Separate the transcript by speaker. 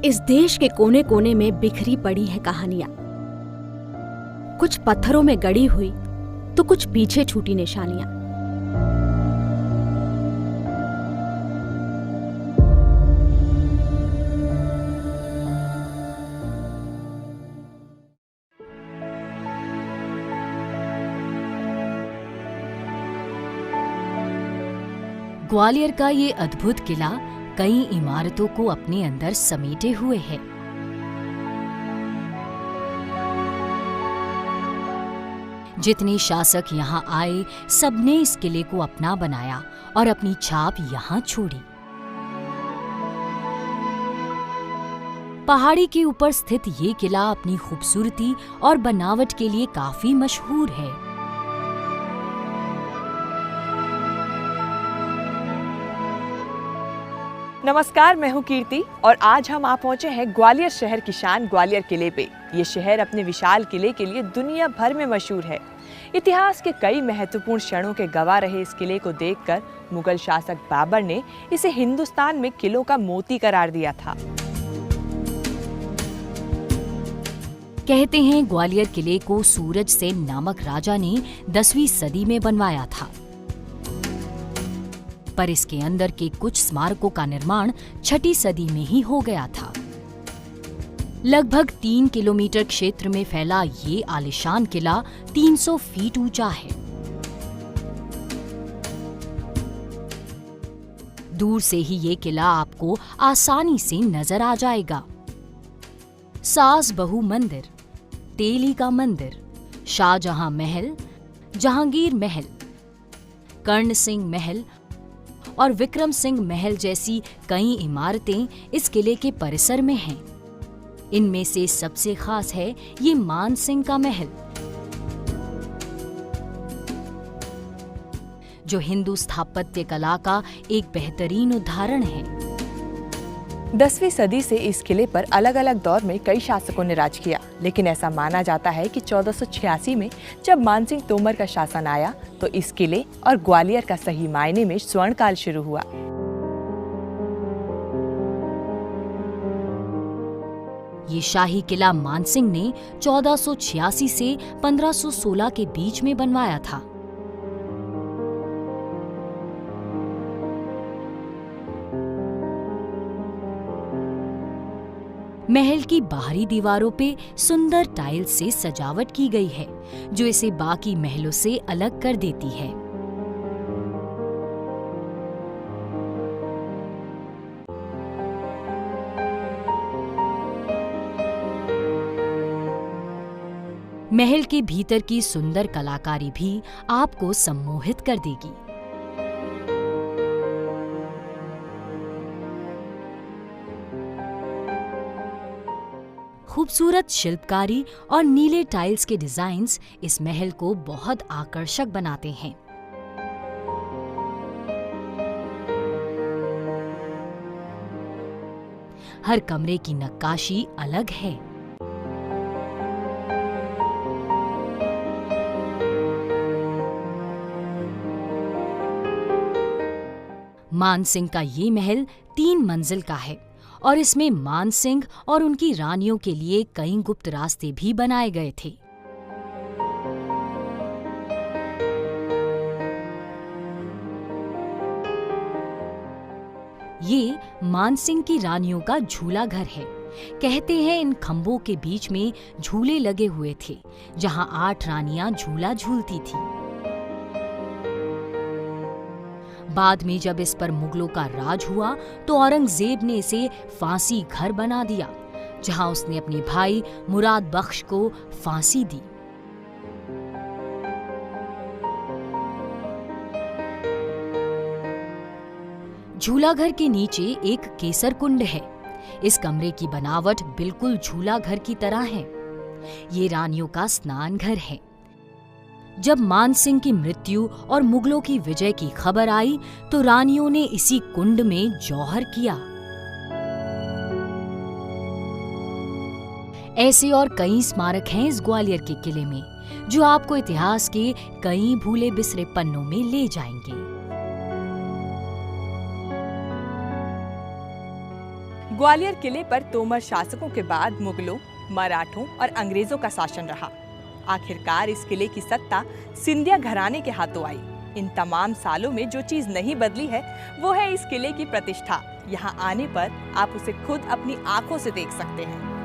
Speaker 1: इस देश के कोने कोने में बिखरी पड़ी हैं कहानियां, कुछ पत्थरों में गड़ी हुई तो कुछ पीछे छूटी निशानियां।
Speaker 2: ग्वालियर का ये अद्भुत किला कई इमारतों को अपने अंदर समेटे हुए है। जितने शासक यहाँ आए, सबने इस किले को अपना बनाया और अपनी छाप यहाँ छोड़ी। पहाड़ी के ऊपर स्थित ये किला अपनी खूबसूरती और बनावट के लिए काफी मशहूर है।
Speaker 3: नमस्कार, मैं हूं कीर्ति और आज हम आ पहुंचे हैं ग्वालियर शहर की शान ग्वालियर किले पे। ये शहर अपने विशाल किले के लिए दुनिया भर में मशहूर है। इतिहास के कई महत्वपूर्ण क्षणों के गवाह रहे इस किले को देखकर मुगल शासक बाबर ने इसे हिंदुस्तान में किलों का मोती करार दिया था।
Speaker 2: कहते हैं ग्वालियर किले को सूरज सेन नामक राजा ने 10वीं सदी में बनवाया था, पर इसके अंदर के कुछ स्मारकों का निर्माण 6ठी सदी में ही हो गया था। लगभग 3 किलोमीटर क्षेत्र में फैला ये आलीशान किला 300 फीट ऊंचा है। दूर से ही ये किला आपको आसानी से नजर आ जाएगा। सास बहू मंदिर, तेली का मंदिर, शाहजहां महल, जहांगीर महल, कर्ण सिंह महल और विक्रम सिंह महल जैसी कई इमारतें इस किले के परिसर में हैं। इनमें से सबसे खास है ये मान सिंह का महल, जो हिंदू स्थापत्य कला का एक बेहतरीन उदाहरण है।
Speaker 3: 10वीं सदी से इस किले पर अलग अलग दौर में कई शासकों ने राज किया, लेकिन ऐसा माना जाता है कि 1486 में जब मानसिंह तोमर का शासन आया तो इस किले और ग्वालियर का सही मायने में स्वर्णकाल शुरू हुआ।
Speaker 2: ये शाही किला मानसिंह ने 1486 से 1516 के बीच में बनवाया था। महल की बाहरी दीवारों पे सुंदर टाइल्स से सजावट की गई है, जो इसे बाकी महलों से अलग कर देती है। महल के भीतर की सुंदर कलाकारी भी आपको सम्मोहित कर देगी। खूबसूरत शिल्पकारी और नीले टाइल्स के डिजाइन्स इस महल को बहुत आकर्षक बनाते हैं। हर कमरे की नक्काशी अलग है। मान सिंह का ये महल 3 मंजिल का है और इसमें मान सिंह और उनकी रानियों के लिए कई गुप्त रास्ते भी बनाए गए थे। ये मान सिंह की रानियों का झूला घर है। कहते हैं इन खंभों के बीच में झूले लगे हुए थे, जहां 8 रानियां झूला झूलती थी। बाद में जब इस पर मुगलों का राज हुआ तो औरंगजेब ने इसे फांसी घर बना दिया, जहां उसने अपने भाई मुराद बख्श को फांसी दी। झूला घर के नीचे एक केसर कुंड है। इस कमरे की बनावट बिल्कुल झूला घर की तरह है। ये रानियों का स्नान घर है। जब मान सिंह की मृत्यु और मुगलों की विजय की खबर आई तो रानियों ने इसी कुंड में जौहर किया। ऐसे और कई स्मारक हैं इस ग्वालियर के किले में, जो आपको इतिहास के कई भूले बिसरे पन्नों में ले जाएंगे।
Speaker 3: ग्वालियर किले पर तोमर शासकों के बाद मुगलों, मराठों और अंग्रेजों का शासन रहा। आखिरकार इस किले की सत्ता सिंधिया घराने के हाथों आई। इन तमाम सालों में जो चीज नहीं बदली है वो है इस किले की प्रतिष्ठा। यहाँ आने पर आप उसे खुद अपनी आंखों से देख सकते हैं।